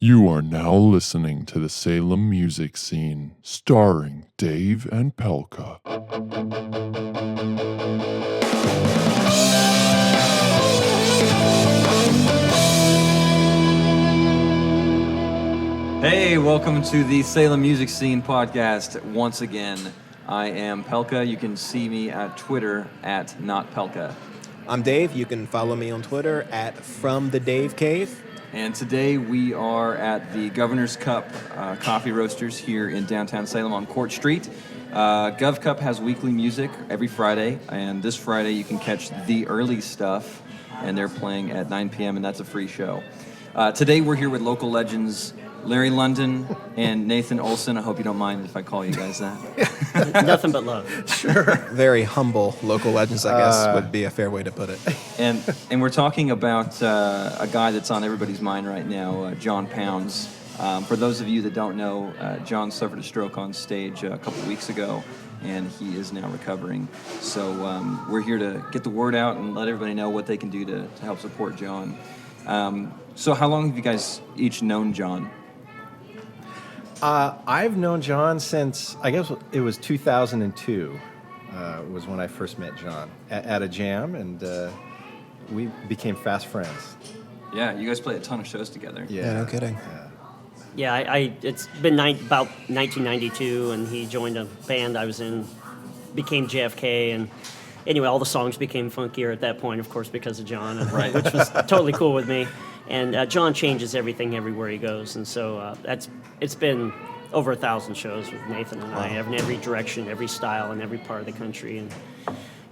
You are now listening to the Salem music scene, starring Dave and Pelka. Hey, welcome to the Salem Music Scene podcast. Once again, I am Pelka. You can see me at Twitter at NotPelka. I'm Dave. You can follow me on Twitter at FromTheDaveCave. And today we are at the Governor's Cup Coffee Roasters here in downtown Salem on Court Street. Gov Cup has weekly music every Friday, and this Friday you can catch The Early Stuff, and they're playing at 9 p.m., and that's a free show. Today we're here with local legends Larry London and Nathan Olson. I hope you don't mind if I call you guys that. Nothing but love. Sure. Very humble local legends, I guess, would be a fair way to put it. And we're talking about a guy that's on everybody's mind right now, John Pounds. For those of you that don't know, John suffered a stroke on stage a couple weeks ago, and he is now recovering. So we're here to get the word out and let everybody know what they can do to help support John. So how long have you guys each known John? I've known John since, I guess it was 2002 was when I first met John at a jam, and we became fast friends. Yeah, you guys play a ton of shows together. Yeah, no kidding. Yeah, it's been about 1992, and he joined a band I was in, became JFK, and anyway, all the songs became funkier at that point, of course, because of John, Right. which was totally cool with me. And John changes everything everywhere he goes, and so it's been over 1,000 shows with Nathan and I, in every direction, every style, in every part of the country, and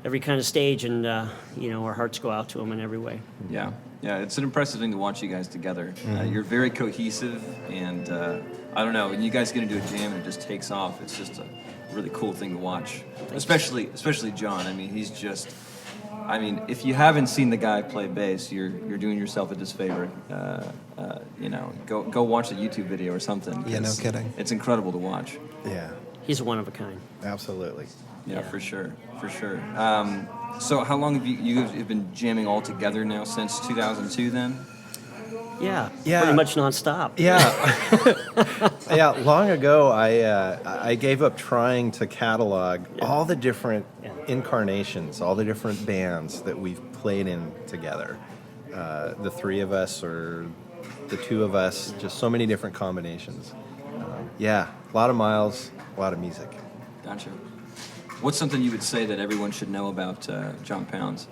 every kind of stage, and our hearts go out to him in every way. Yeah, it's an impressive thing to watch you guys together. You're very cohesive, and I don't know, when you guys get into a jam and it just takes off, it's just a really cool thing to watch. Especially John. I mean, he's just... if you haven't seen the guy play bass, you're doing yourself a disfavor. Go watch a YouTube video or something. Yeah, no kidding. It's incredible to watch. Yeah, He's one of a kind. absolutely. Yeah. For sure. So how long have you guys have been jamming all together now? Since 2002 then? Yeah, Yeah. pretty much nonstop. Yeah. Yeah, long ago I gave up trying to catalog all the different incarnations, all the different bands that we've played in together. The three of us or the two of us, just so many different combinations. A lot of miles, a lot of music. Gotcha. What's something you would say that everyone should know about John Pounds?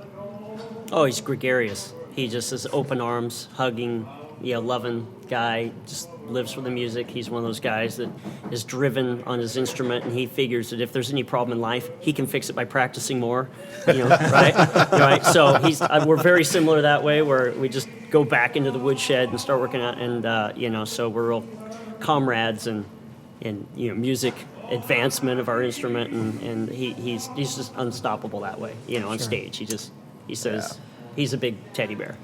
Oh, he's gregarious. He just has open arms, hugging, loving guy, just lives for the music. He's one of those guys that is driven on his instrument, and he figures that if there's any problem in life, he can fix it by practicing more, right? Right? So we're very similar that way, where we just go back into the woodshed and start working out, and, so we're real comrades and music advancement of our instrument, and he's just unstoppable that way, on stage. He says he's a big teddy bear,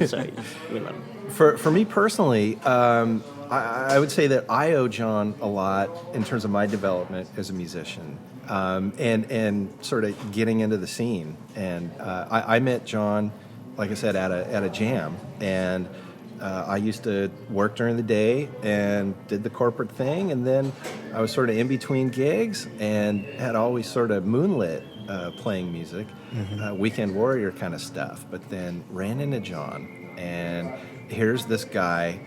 so we love him. For me personally, I would say that I owe John a lot in terms of my development as a musician, and sort of getting into the scene. And I met John, like I said, at a jam, and I used to work during the day and did the corporate thing, and then I was sort of in between gigs and had always sort of moonlit playing music, weekend warrior kind of stuff, but then ran into John, and here's this guy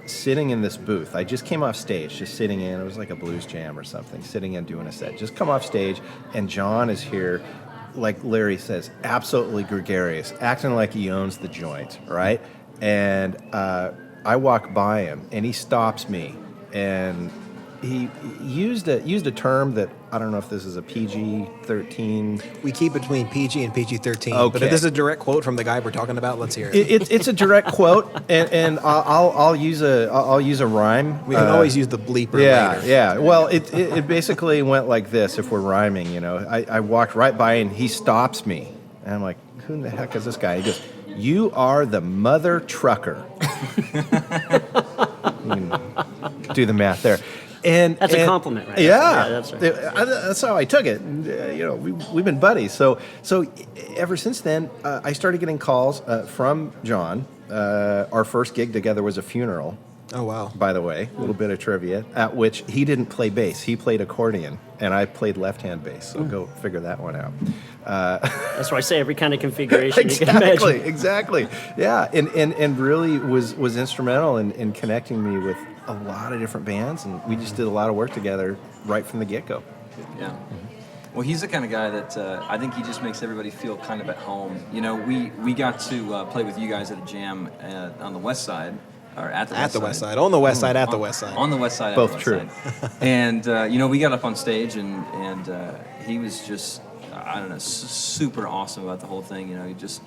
sitting in this booth. I just came off stage, just sitting in, it was like a blues jam or something, sitting in doing a set. Just come off stage, and John is here, like Larry says, absolutely gregarious, acting like he owns the joint, right? And I walk by him, and he stops me, and he used a term that I don't know if this is a PG-13. We keep between PG and PG-13, Okay. but if this is a direct quote from the guy we're talking about, let's hear it. It's a direct quote, and I'll use a rhyme. We can always use the bleeper later. Yeah. Well, it basically went like this. If we're rhyming, I walked right by, and he stops me, and I'm like, who in the heck is this guy? He goes, "You are the mother trucker." You can do the math there. That's a compliment, right? Yeah, that's right. That's how I took it. And, we've been buddies. So ever since then, I started getting calls from John. Our first gig together was a funeral, Oh, wow. By the way, a little bit of trivia, at which he didn't play bass. He played accordion, and I played left-hand bass, so go figure that one out. That's why I say every kind of configuration you can imagine. Exactly. Yeah, and really was instrumental in connecting me with a lot of different bands, and we just did a lot of work together right from the get-go. Yeah. Well, he's the kind of guy that I think he just makes everybody feel kind of at home. You know, we got to play with you guys at a jam on the west side, or at the west side. On the west side, at the west side. On the west side, Both at the west true. side. And, you know, we got up on stage, and he was just, I don't know, super awesome about the whole thing. You know, he just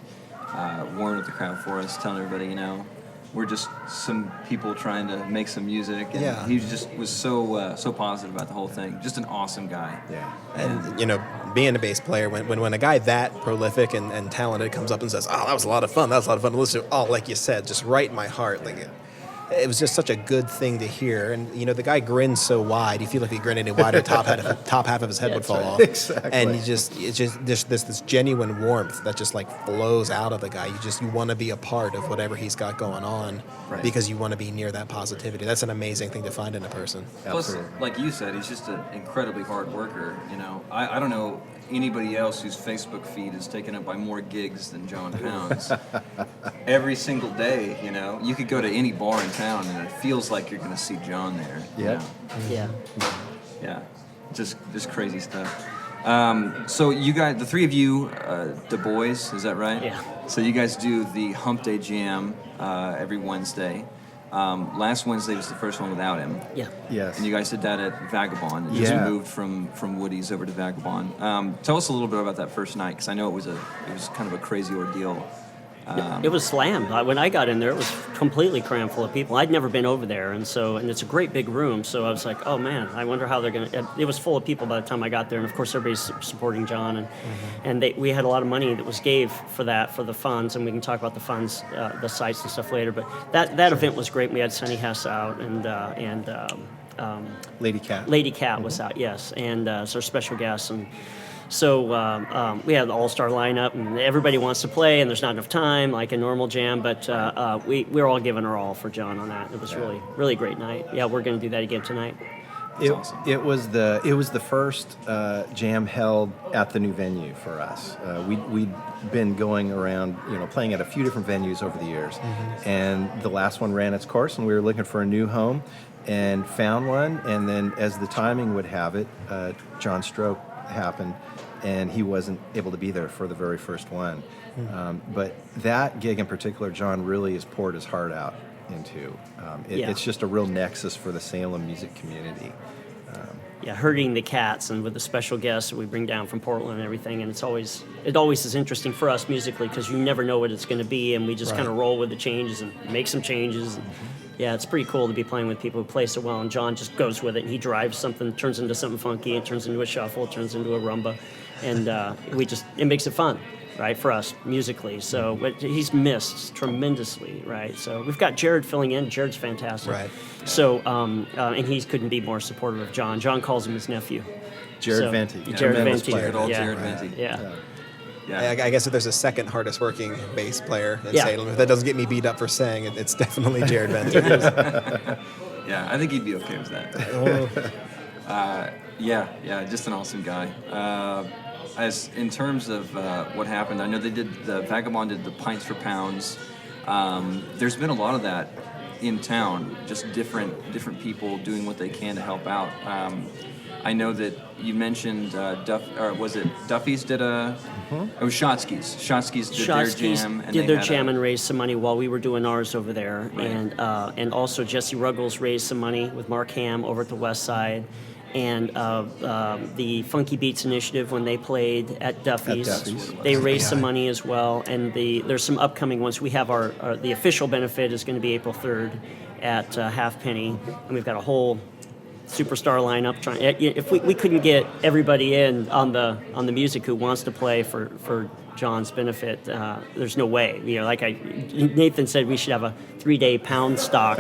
warmed up the crowd for us, telling everybody, you know, we're just some people trying to make some music, and Yeah. he just was so positive about the whole thing. Just an awesome guy. Yeah. And, you know, being a bass player, when a guy that prolific and talented comes up and says, oh, that was a lot of fun to listen to, oh, like you said, just right in my heart. Like, it was just such a good thing to hear. And, you know, the guy grins so wide, you feel like if he grinned any wider, top half of his head would fall off. Exactly. And it's just this genuine warmth that just like flows out of the guy. You want to be a part of whatever he's got going on, Right. because you want to be near that positivity. That's an amazing thing to find in a person. Plus, Absolutely. like you said, he's just an incredibly hard worker. You know, I don't know anybody else whose Facebook feed is taken up by more gigs than John Pounds. Every single day, you know, you could go to any bar in town and it feels like you're going to see John there. you Yeah. know? Yeah. Yeah, just crazy stuff. So you guys, the three of you, the Boiz, is that right? Yeah. So you guys do the Hump Day Jam every Wednesday. Last Wednesday was the first one without him. Yeah. Yes. And you guys did that at Vagabond. You just Yeah. moved from Woody's over to Vagabond. Tell us a little bit about that first night, because I know it was kind of a crazy ordeal. It was slammed. When I got in there, it was completely crammed full of people. I'd never been over there, and it's a great big room. So I was like, oh man, I wonder how they're gonna. It was full of people by the time I got there, and of course everybody's supporting John, and we had a lot of money that was gave for the funds, and we can talk about the funds, the sites and stuff later. But that event was great. We had Sunny Hess out and Lady Cat. Lady Cat was out, yes, and it's our special guest. And so we had the all-star lineup, and everybody wants to play, and there's not enough time like a normal jam, but we're all giving our all for John on that. It was really a great night. Yeah, we're going to do that again tonight. awesome. It was the first jam held at the new venue for us. We'd been going around, playing at a few different venues over the years, and the last one ran its course, and we were looking for a new home, and found one. And then, as the timing would have it, John's stroke happened, and he wasn't able to be there for the very first one. But that gig in particular, John really has poured his heart out into. It's just a real nexus for the Salem music community. Yeah, herding the cats, and with the special guests that we bring down from Portland and everything, and it always is interesting for us musically, because you never know what it's going to be, and we just kind of roll with the changes and make some changes. And, yeah, it's pretty cool to be playing with people who play so well, and John just goes with it, and he drives something, turns into something funky, it turns into a shuffle, it turns into a rumba, and it makes it fun, right, for us musically. So but he's missed tremendously, right? So we've got Jared filling in. Jared's fantastic. Right. So and he couldn't be more supportive of John. John calls him his nephew. Jared Venti. Jared Tremendous Venti. player. Good old Yeah. Jared Venti. Yeah. Yeah. I guess if there's a second hardest working bass player in Yeah. Salem, if that doesn't get me beat up for saying it, it's definitely Jared Venti. Yeah, I think he'd be okay with that. Just an awesome guy. As in terms of what happened, I know the Vagabond did the Pints for Pounds. There's been a lot of that in town, just different people doing what they can to help out. I know that you mentioned Duffy's did a. It was Shotsky's. Shotsky's did their jam. And did they their had jam and raised some money while we were doing ours over there, and also Jesse Ruggles raised some money with Mark Ham over at the West Side, and the Funky Beats Initiative, when they played at Duffy's, they raised some money as well. And there's some upcoming ones. We have the official benefit is going to be April 3rd at Halfpenny, and we've got a whole superstar lineup. If we couldn't get everybody in on the music who wants to play for John's benefit, there's no way. Nathan said we should have a 3-day pound stock,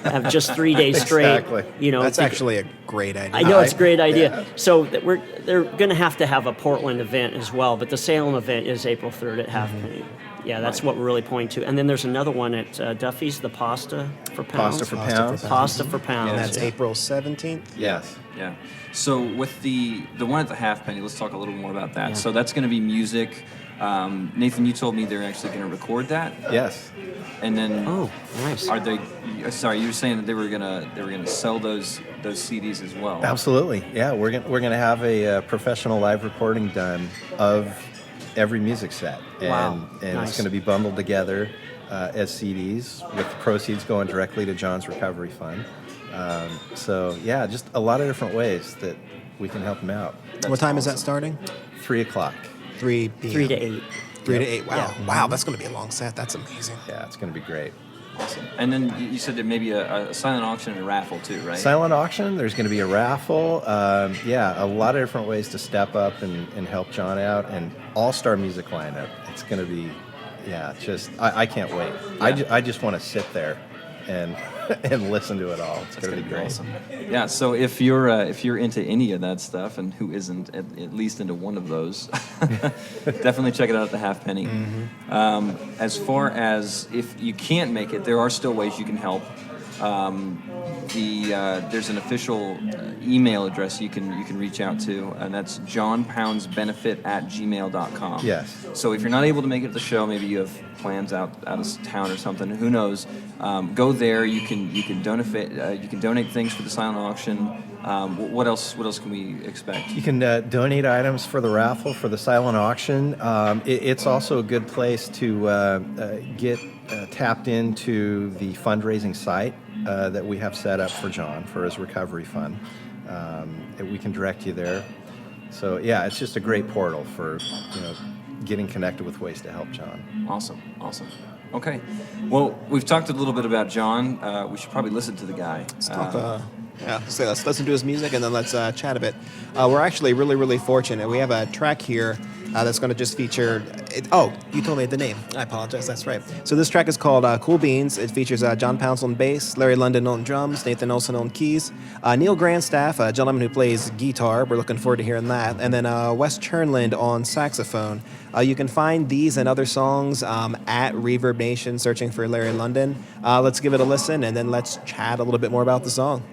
have just 3 days straight. Exactly. That's actually a great idea. I know it's a great idea. So they're going to have a Portland event as well, but the Salem event is April 3rd at Halfpenny. Yeah, that's what we're really pointing to. And then there's another one at Duffy's, the Pasta for Pounds. Pasta for Pounds. Pasta for Pounds. And that's yeah. April 17th. Yes. Yeah. So with the one at the Halfpenny, let's talk a little more about that. Yeah. So that's going to be music. Nathan, you told me they're actually going to record that, Yes. and then Oh, nice. are they? Sorry, you were saying that they were gonna sell those CDs as well. Absolutely. Yeah, we're gonna have a professional live recording done of every music set, and Wow. and Nice. it's going to be bundled together as CDs with the proceeds going directly to John's recovery fund. So yeah, just a lot of different ways that we can help him out. What time is that starting? 3:00. 3 p.m. 3 to 8. 3 to 8. Wow. Yeah. Wow, that's going to be a long set. That's amazing. Yeah, it's going to be great. And then you said there may be a silent auction and a raffle too, right? Silent auction. There's going to be a raffle. Yeah, a lot of different ways to step up and help John out, and all-star music lineup. It's going to be, yeah, just I can't wait. Yeah. I just want to sit there and and listen to it all. It's going to be great. Awesome. Yeah. So if you're into any of that stuff, and who isn't at least into one of those, definitely check it out at the Halfpenny. As far as if you can't make it, there are still ways you can help. There's an official email address you can reach out to, and that's johnpoundsbenefit@gmail.com. Yes. So if you're not able to make it to the show, maybe you have plans out of town or something. Who knows? Go there. You can donate things for the silent auction. What else can we expect? You can donate items for the raffle for the silent auction. It's also a good place to get tapped into the fundraising site that we have set up for John for his recovery fund. We can direct you there. So yeah, it's just a great portal for getting connected with ways to help John. Awesome. Okay. Well, we've talked a little bit about John. We should probably listen to the guy. Let's listen to his music and then let's chat a bit. We're actually really, really fortunate. We have a track here that's going to just feature... you told me the name. I apologize. That's right. So this track is called Cool Beans. It features John Pounds on bass, Larry London on drums, Nathan Olson on keys, Neil Grandstaff, a gentleman who plays guitar. We're looking forward to hearing that. And then Wes Chernland on saxophone. You can find these and other songs at Reverb Nation, searching for Larry London. Let's give it a listen, and then let's chat a little bit more about the song.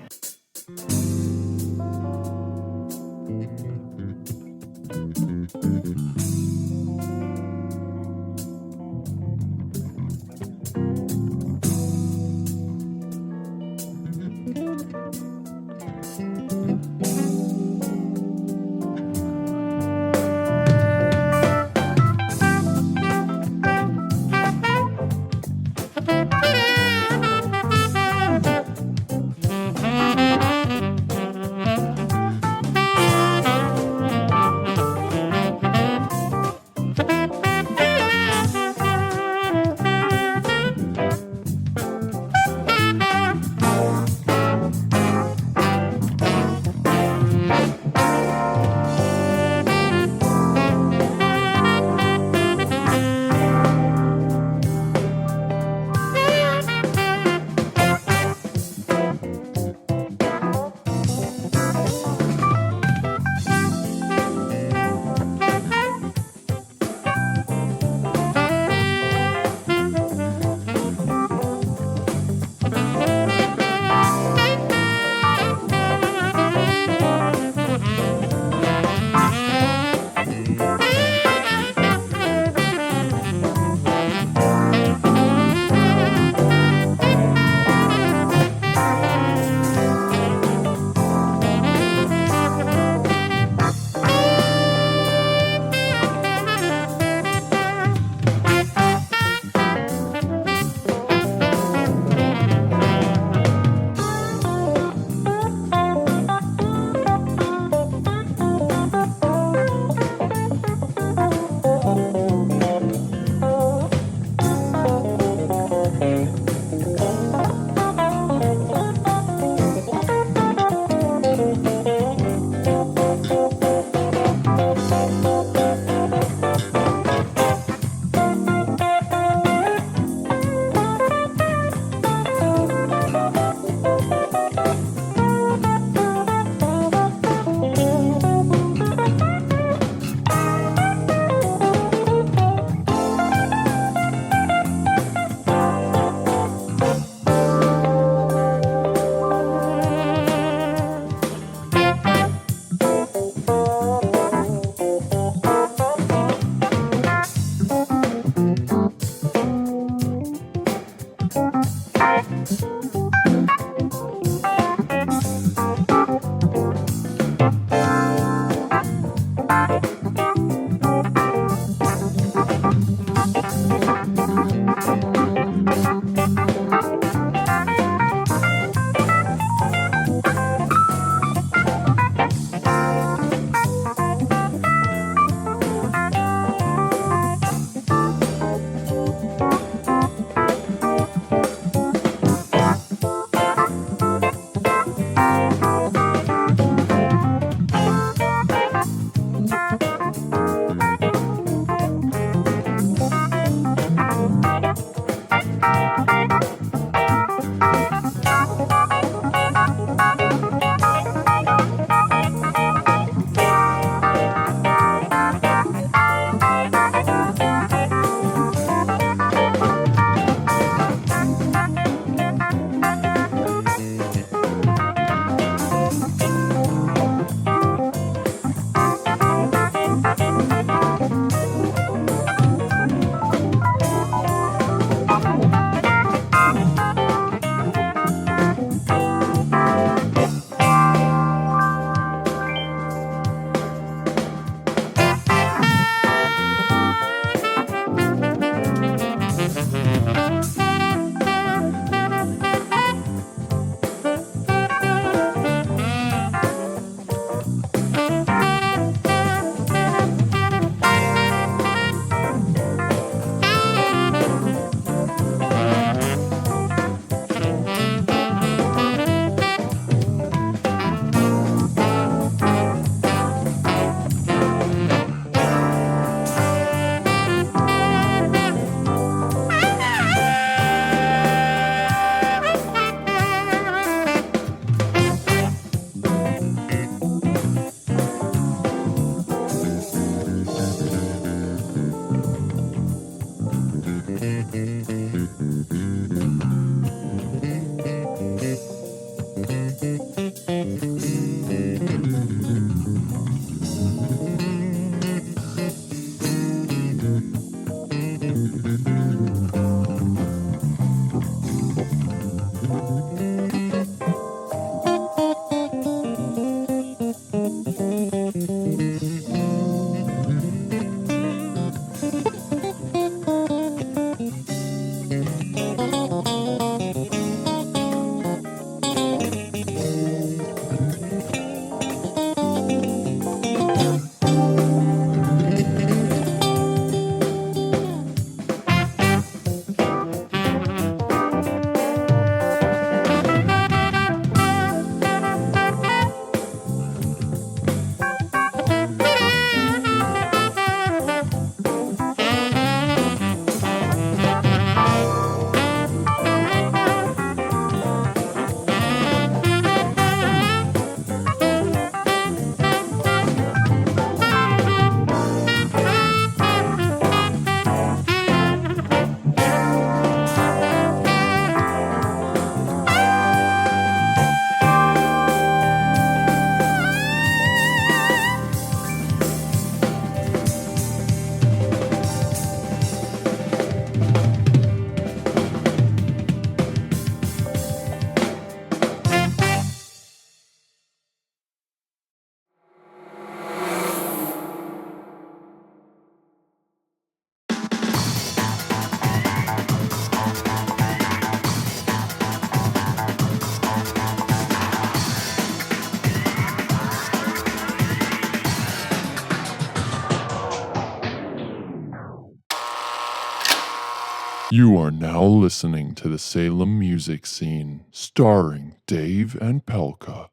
You are now listening to the Salem Music Scene, starring Dave and Pelka.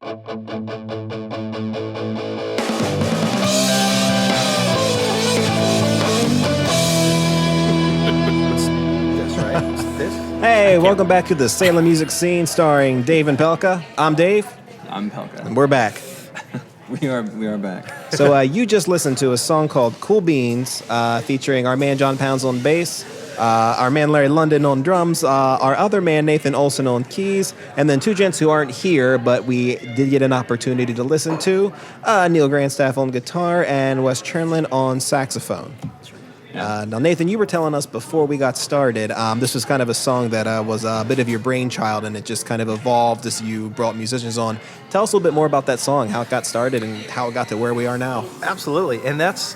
That's right. It's this. Hey, welcome back to the Salem Music Scene starring Dave and Pelka. I'm Dave. I'm Pelka. And we're back. We are back. So you just listened to a song called Cool Beans featuring our man John Pounds on bass, our man Larry London on drums, our other man Nathan Olson on keys, and then two gents who aren't here, but we did get an opportunity to listen to, Neil Grandstaff on guitar and Wes Chernlin on saxophone. Now, Nathan, you were telling us before we got started, this was kind of a song that was a bit of your brainchild, and it just kind of evolved as you brought musicians on. Tell us a little bit more about that song, how it got started, and how it got to where we are now. Absolutely. And it's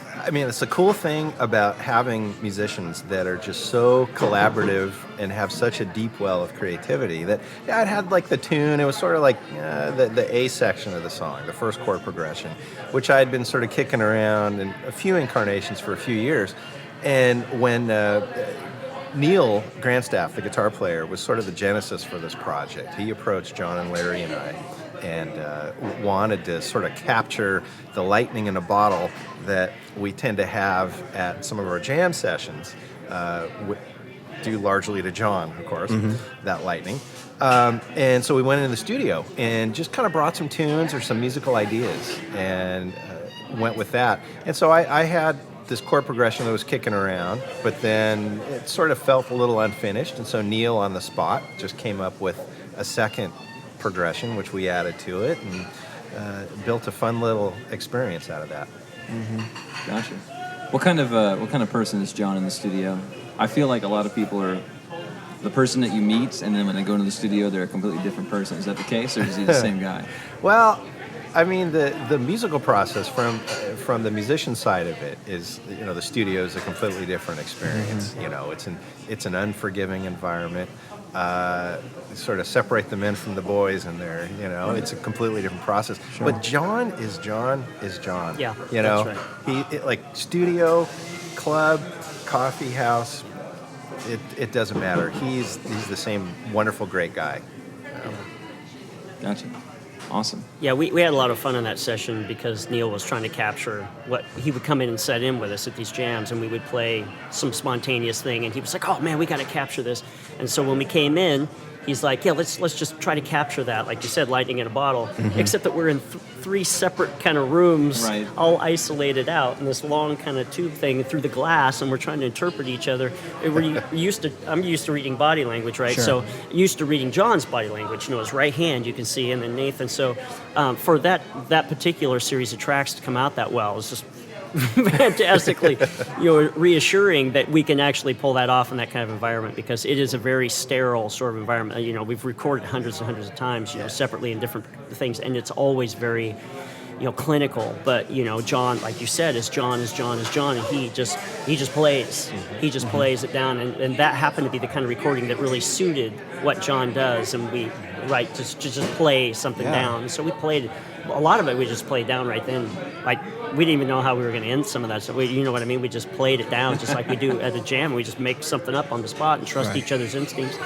the cool thing about having musicians that are just so collaborative and have such a deep well of creativity that it had like the tune, it was sort of like the A section of the song, the first chord progression, which I had been sort of kicking around in a few incarnations for a few years. And when Neil Grandstaff, the guitar player, was sort of the genesis for this project, he approached John and Larry and I and wanted to sort of capture the lightning in a bottle that we tend to have at some of our jam sessions, due largely to John, of course, that lightning. And so we went into the studio and just kind of brought some tunes or some musical ideas and went with that. And so I had this chord progression that was kicking around, but then it sort of felt a little unfinished, and so Neil on the spot just came up with a second progression, which we added to it, and built a fun little experience out of that. Gotcha. What kind of person is John in the studio? I feel like a lot of people are the person that you meet, and then when they go into the studio, they're a completely different person. Is that the case, or is he the same guy? Well, I mean, the musical process from the musician side of it is, the studio is a completely different experience. It's an unforgiving environment. Sort of separate the men from the boys in there. It's a completely different process. Sure. But John is John. Yeah, That's right. Like studio, club, coffee house. It doesn't matter. He's the same wonderful, great guy. Gotcha. Awesome. Yeah, we had a lot of fun on that session because Neil was trying to capture what he would come in and set in with us at these jams, and we would play some spontaneous thing, and he was like, "Oh man, we got to capture this." And so when we came in, he's like, "Yeah, let's just try to capture that, like you said, lightning in a bottle." Except that we're in three separate kind of rooms, right, all isolated out in this long kind of tube thing through the glass, and we're trying to interpret each other. I'm used to reading body language, right? Sure. So used to reading John's body language. His right hand you can see, and then Nathan. So for that particular series of tracks to come out that well is just fantastically reassuring that we can actually pull that off in that kind of environment, because it is a very sterile sort of environment. We've recorded hundreds and hundreds of times, separately in different things, and it's always very clinical. But John, like you said, is John, and he just plays. He just plays it down, and that happened to be the kind of recording that really suited what John does, and we just play something down. So we played a lot of it. We just played down right then. Like, we didn't even know how we were going to end some of that stuff. You know what I mean? We just played it down just like we do at a jam. We just make something up on the spot and trust each other's instincts.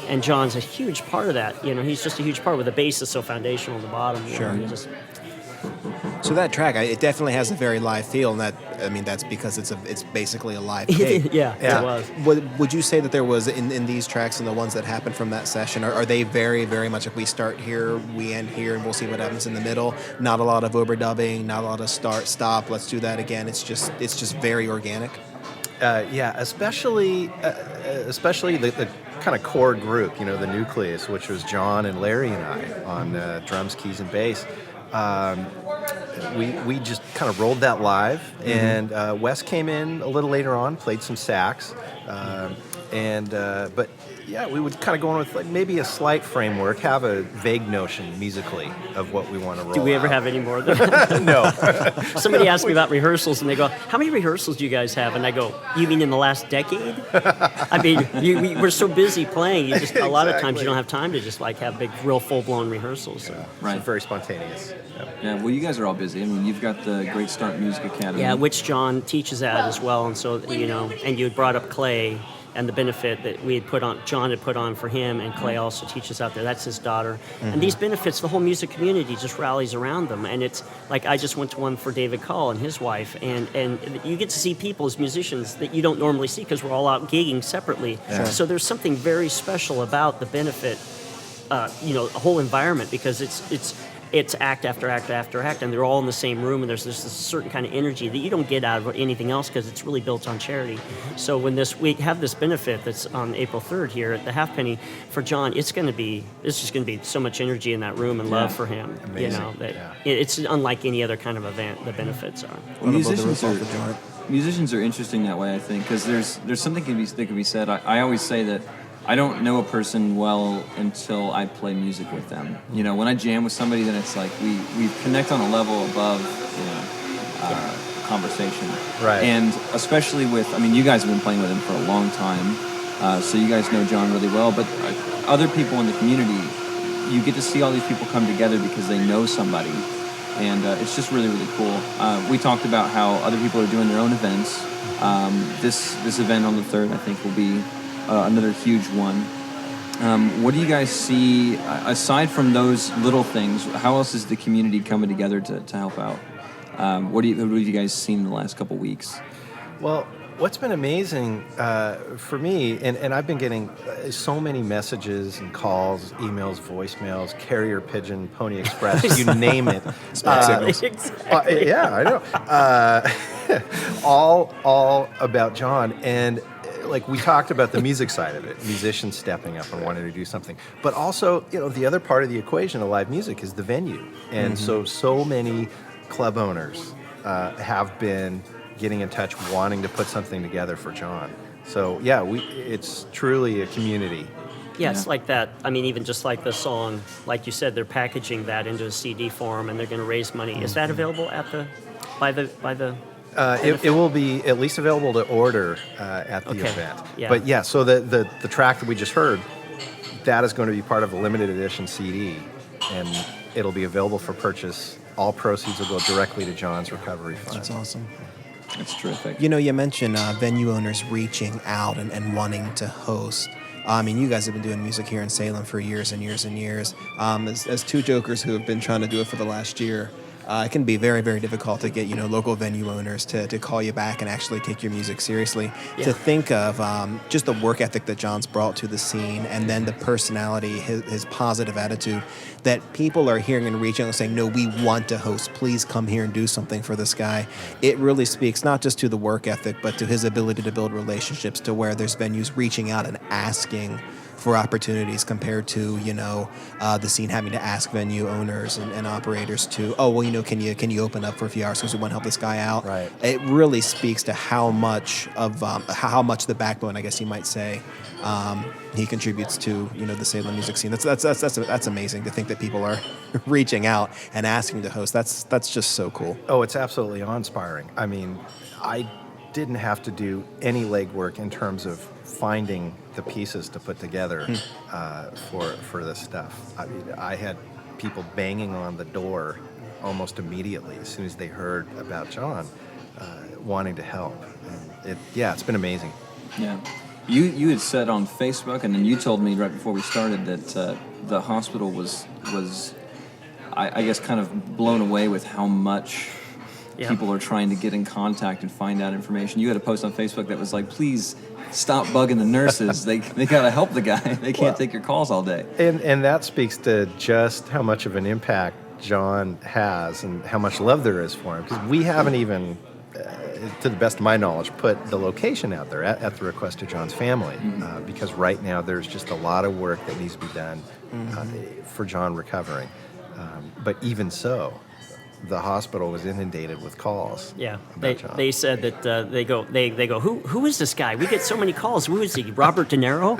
And John's a huge part of that. He's just a huge part, with the bass is so foundational on the bottom. So that track, it definitely has a very live feel, and that's because it's basically a live take. yeah, it was. Would you say that there was in these tracks and the ones that happened from that session, are they very, very much like we start here, we end here, and we'll see what happens in the middle? Not a lot of overdubbing, not a lot of start, stop, let's do that again. It's just very organic. Especially the kind of core group, the nucleus, which was John and Larry and I on drums, keys, and bass. We just kind of rolled that live, and Wes came in a little later on, played some sax, but we would kind of go on with like maybe a slight framework, have a vague notion musically of what we want to roll. Do we ever out. have any more of that? No. Somebody asked me about rehearsals, and they go, "How many rehearsals do you guys have?" And I go, "You mean in the last decade?" I mean, we're so busy playing. A lot of times you don't have time to just like have big, real full-blown rehearsals. So. Right. It's very spontaneous. Yeah, well, you guys are all busy. I mean, you've got the Great Start Music Academy. Yeah, which John teaches at as well, and so and you had brought up Clay. and the benefit that John had put on for him, and Clay also teaches out there. That's his daughter. And these benefits, the whole music community just rallies around them. And it's like, I just went to one for David Call and his wife, and you get to see people as musicians that you don't normally see because we're all out gigging separately. So there's something very special about the benefit, a whole environment, because it's act after act after act, and they're all in the same room, and there's this certain kind of energy that you don't get out of anything else because it's really built on charity. So when we have this benefit that's on April 3rd here at the Halfpenny for John, it's just going to be so much energy in that room and love for him. Amazing. It's unlike any other kind of event. The benefits are. Well, musicians are interesting that way, I think, because there's something that can be said. I always say that I don't know a person well until I play music with them. When I jam with somebody, then it's like we connect on a level above, conversation. Right. And especially you guys have been playing with him for a long time, so you guys know John really well. But other people in the community, you get to see all these people come together because they know somebody, and it's just really, really cool. We talked about how other people are doing their own events. This event on the 3rd, I think, will be another huge one. What do you guys see, aside from those little things, how else is the community coming together to help out? What have you guys seen in the last couple weeks? Well, what's been amazing for me, and I've been getting so many messages and calls, emails, voicemails, carrier pigeon, Pony Express, you name it. Exactly. Yeah, I know. All about John. And like we talked about the music side of it, musicians stepping up and wanting to do something. But also, the other part of the equation of live music is the venue. And so many club owners have been getting in touch, wanting to put something together for John. So yeah, it's truly a community. Yeah, it's like that. Even just like the song, like you said, they're packaging that into a CD form, and they're going to raise money. Is that available by the? It will be at least available to order at the event. Yeah. But yeah, so the track that we just heard, that is going to be part of a limited edition CD, and it'll be available for purchase. All proceeds will go directly to John's recovery fund. That's awesome. That's terrific. You mentioned venue owners reaching out and wanting to host. You guys have been doing music here in Salem for years and years and years. As two jokers who have been trying to do it for the last year, it can be very, very difficult to get local venue owners to call you back and actually take your music seriously. Yeah. To think of just the work ethic that John's brought to the scene, and then the personality, his positive attitude, that people are hearing and reaching out and saying, no, we want to host. Please come here and do something for this guy. It really speaks not just to the work ethic, but to his ability to build relationships, to where there's venues reaching out and asking for opportunities, compared to the scene having to ask venue owners and operators to, can you open up for a few hours because we want to help this guy out. Right. It really speaks to how much the backbone, I guess you might say, he contributes to the Salem music scene. That's amazing to think that people are reaching out and asking to host. That's just so cool. Oh, it's absolutely awe-inspiring. I didn't have to do any legwork in terms of finding the pieces to put together for this stuff. I had people banging on the door almost immediately as soon as they heard about John, wanting to help. And it's been amazing. Yeah. You had said on Facebook, and then you told me right before we started that the hospital was I guess kind of blown away with how much people are trying to get in contact and find out information. You had a post on Facebook that was like, please stop bugging the nurses. They got to help the guy. They can't take your calls all day. And that speaks to just how much of an impact John has and how much love there is for him. Because we haven't even, to the best of my knowledge, put the location out there at the request of John's family. Because right now there's just a lot of work that needs to be done for John recovering. But even so, the hospital was inundated with calls. Yeah, about John. they said that they go, who is this guy? We get so many calls. Who is he? Robert De Niro?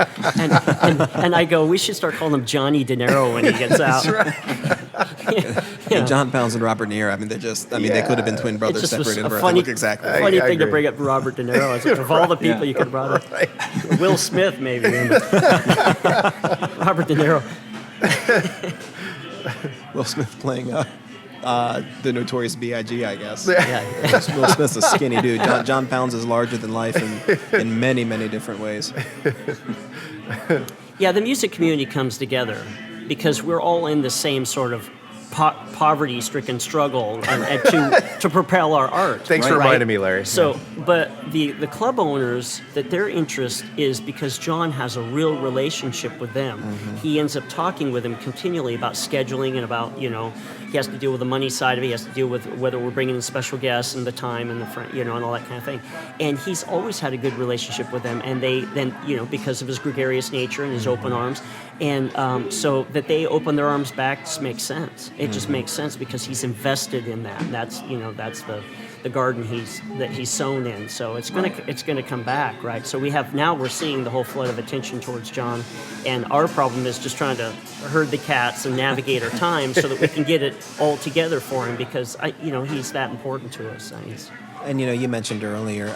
And I go, we should start calling him Johnny De Niro when he gets out. That's right. John Pounds and Robert De Niro. They're just. They could have been twin brothers It just was separated. a They funny, look exactly. funny I thing to agree. bring up Robert De Niro. It's like, of all the people you could have brought up, Will Smith maybe. Robert De Niro. Will Smith playing The Notorious B.I.G., I guess. Yeah. Will Smith's a skinny dude. John Pounds is larger than life in many, many different ways. Yeah, the music community comes together because we're all in the same sort of poverty-stricken struggle and to propel our art. Thanks for reminding me, Larry. So, but the club owners, that their interest is because John has a real relationship with them. Mm-hmm. He ends up talking with them continually about scheduling and about, he has to deal with the money side of it. He has to deal with whether we're bringing in special guests and the time and and all that kind of thing. And he's always had a good relationship with them. And they then, because of his gregarious nature and his open arms, and so that they open their arms back just makes sense. It just makes sense because he's invested in that. And that's the garden he's sown in. So it's gonna come back, right? So we're seeing the whole flood of attention towards John, and our problem is just trying to herd the cats and navigate our time so that we can get it all together for him because he's that important to us. And you mentioned earlier,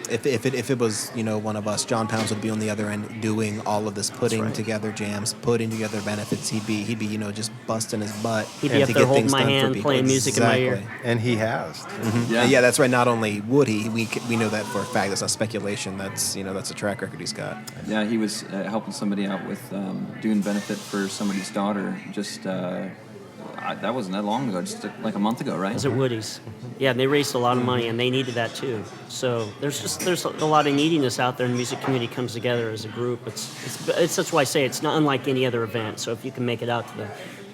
if it was one of us, John Pounds would be on the other end doing all of this, putting together jams, putting together benefits. He'd be just busting his butt. He'd be up there holding my hand, playing music in my ear. And he has. Mm-hmm. Yeah, that's right. Not only would he, we know that for a fact. That's not speculation. That's that's a track record he's got. Yeah, he was helping somebody out with doing benefit for somebody's daughter. Just that wasn't that long ago, just like a month ago, right? It was at Woody's. Yeah, and they raised a lot of money, and they needed that too. So there's a lot of neediness out there, and the music community comes together as a group. It's that's why I say it's not unlike any other event. So if you can make it out to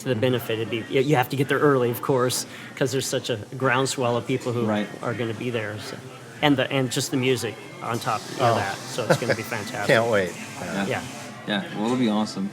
the benefit, you have to get there early, of course, because there's such a groundswell of people who are going to be there. So. And just the music on top of that, so it's going to be fantastic. Can't wait. Yeah. Well, it'll be awesome.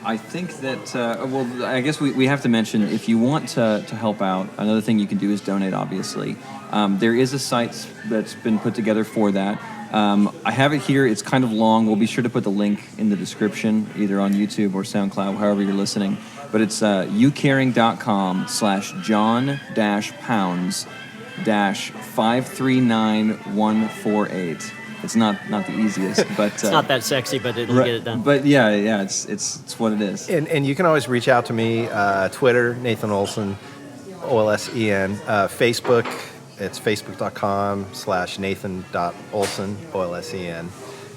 I think that, I guess we have to mention, if you want to help out, another thing you can do is donate, obviously. There is a site that's been put together for that. I have it here. It's kind of long. We'll be sure to put the link in the description, either on YouTube or SoundCloud, however you're listening. But it's ucaring.com/John-Pounds-539148. It's not the easiest, but it's not that sexy, but it'll get it done. But yeah, it's what it is. And you can always reach out to me. Twitter, Nathan Olson, OLSEN. Facebook, it's facebook.com/Nathan.Olson, OLSEN.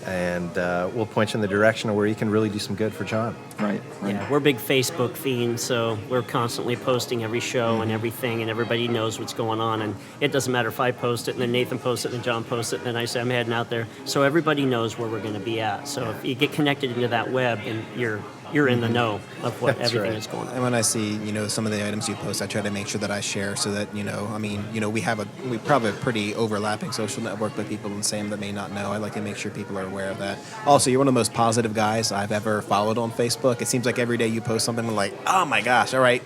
And we'll point you in the direction of where you can really do some good for John. Right. Yeah, we're big Facebook fiends, so we're constantly posting every show and everything, and everybody knows what's going on. And it doesn't matter if I post it, and then Nathan posts it, and then John posts it, and then I say I'm heading out there. So everybody knows where we're going to be at. So if you get connected into that web, and you're in the know of what everything is going on. And when I see, some of the items you post, I try to make sure that I share so that, we probably have a pretty overlapping social network, but people in Salem that may not know, I like to make sure people are aware of that. Also, you're one of the most positive guys I've ever followed on Facebook. It seems like every day you post something like, oh my gosh, all right,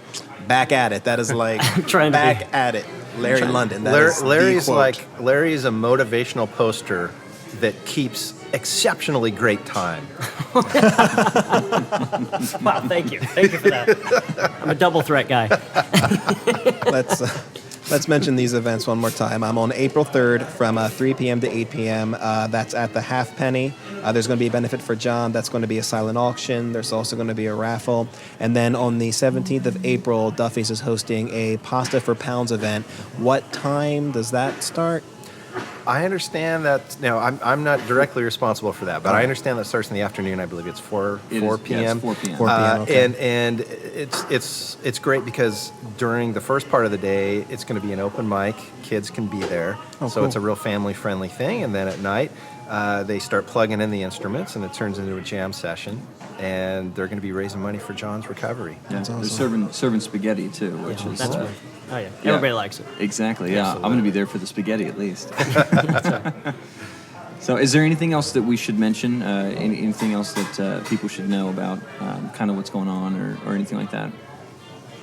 back at it. That is like, back at it. Larry London. Larry's Larry's a motivational poster that keeps exceptionally great time. Wow, thank you for that. I'm a double threat guy. Let's mention these events one more time. I'm on April 3rd from 3 p.m. to 8 p.m. That's at the Halfpenny. There's going to be a benefit for John. That's going to be a silent auction. There's also going to be a raffle. And then on the 17th of April, Duffy's is hosting a Pasta for Pounds event. What time does that start? I understand that. Now, I'm not directly responsible for that, but I understand that starts in the afternoon. I believe it's 4 p.m. Yeah, it's 4 p.m. 4 p.m. Okay. And it's great because during the first part of the day, it's going to be an open mic. Kids can be there, so it's a real family-friendly thing. And then at night, they start plugging in the instruments, and it turns into a jam session. And they're going to be raising money for John's recovery. Yeah, awesome. They're serving spaghetti too, which is that's right. Oh yeah, everybody likes it. Exactly. Yeah, Absolutely. I'm going to be there for the spaghetti at least. So, is there anything else that we should mention? Anything else that people should know about, kind of what's going on, or anything like that?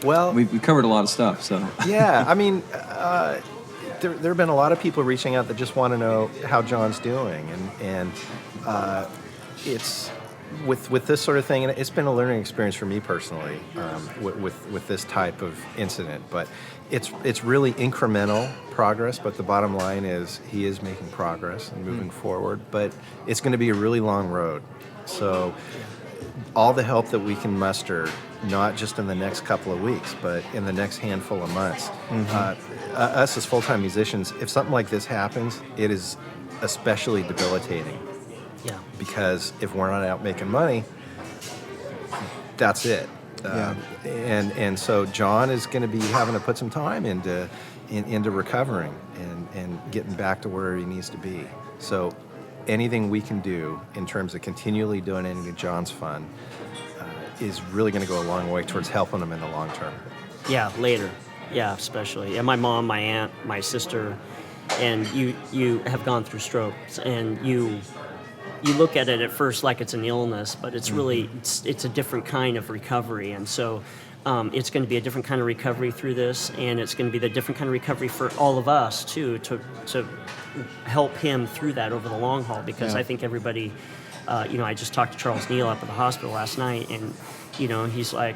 Well, we covered a lot of stuff. So yeah, I mean, there have been a lot of people reaching out that just want to know how John's doing, and it's with this sort of thing, and it's been a learning experience for me personally with this type of incident. But it's really incremental progress. But the bottom line is he is making progress and moving forward. But it's going to be a really long road. So all the help that we can muster, not just in the next couple of weeks, but in the next handful of months. Us as full-time musicians, if something like this happens, it is especially debilitating. Yeah. Because if we're not out making money, that's it. And so John is going to be having to put some time into recovering and getting back to where he needs to be. So anything we can do in terms of continually donating to John's fund is really going to go a long way towards helping him in the long term. Yeah, later. Yeah, especially. Yeah, my mom, my aunt, my sister, and you have gone through strokes, and you look at it at first like it's an illness, but it's really it's a different kind of recovery, and so it's going to be a different kind of recovery through this, and it's going to be the different kind of recovery for all of us too, to help him through that over the long haul. Because I think everybody, I just talked to Charles Neal up at the hospital last night, and he's like,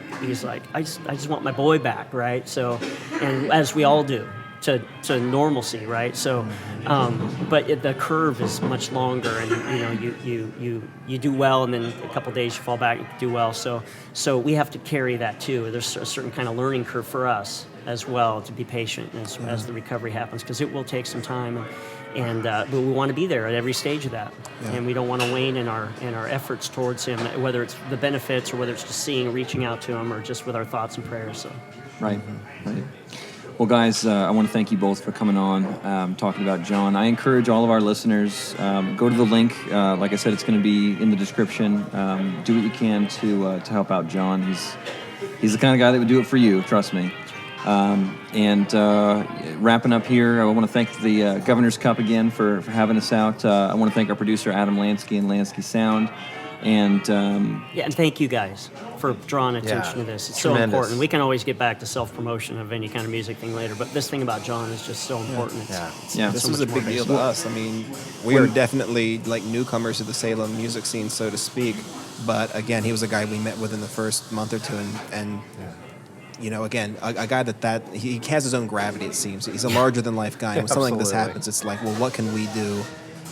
I just want my boy back, right? So, and as we all do. To normalcy, right? So, but the curve is much longer, and you do well, and then a couple days you fall back, you do well. So we have to carry that too. There's a certain kind of learning curve for us as well, to be patient as the recovery happens, because it will take some time, but we want to be there at every stage of that, and we don't want to wane in our efforts towards him, whether it's the benefits or whether it's just reaching out to him, or just with our thoughts and prayers. So, right. Well, guys, I want to thank you both for coming on, talking about John. I encourage all of our listeners, go to the link. Like I said, it's going to be in the description. Do what you can to help out John. He's the kind of guy that would do it for you, trust me. And wrapping up here, I want to thank the Governor's Cup again for having us out. I want to thank our producer, Adam Lansky, and Lansky Sound. And and thank you guys for drawing attention to this. It's so important. We can always get back to self-promotion of any kind of music thing later, but this thing about John is just so important. This was a big deal to us. I mean, we are definitely like newcomers to the Salem music scene, so to speak. But again, he was a guy we met within the first month or two, and again, a guy that he has his own gravity. It seems he's a larger-than-life guy. And when something like this happens, it's like, well, what can we do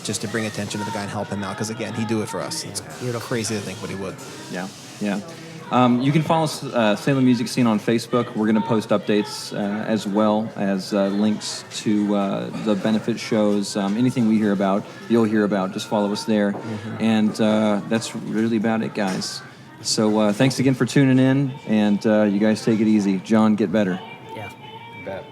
just to bring attention to the guy and help him out? Because again, he'd do it for us. It's crazy to think, but he would. Yeah. You can follow Salem Music Scene on Facebook. We're going to post updates as well as links to the benefit shows. Anything we hear about, you'll hear about. Just follow us there. And that's really about it, guys. So thanks again for tuning in, and you guys take it easy. John, get better. Yeah. You bet.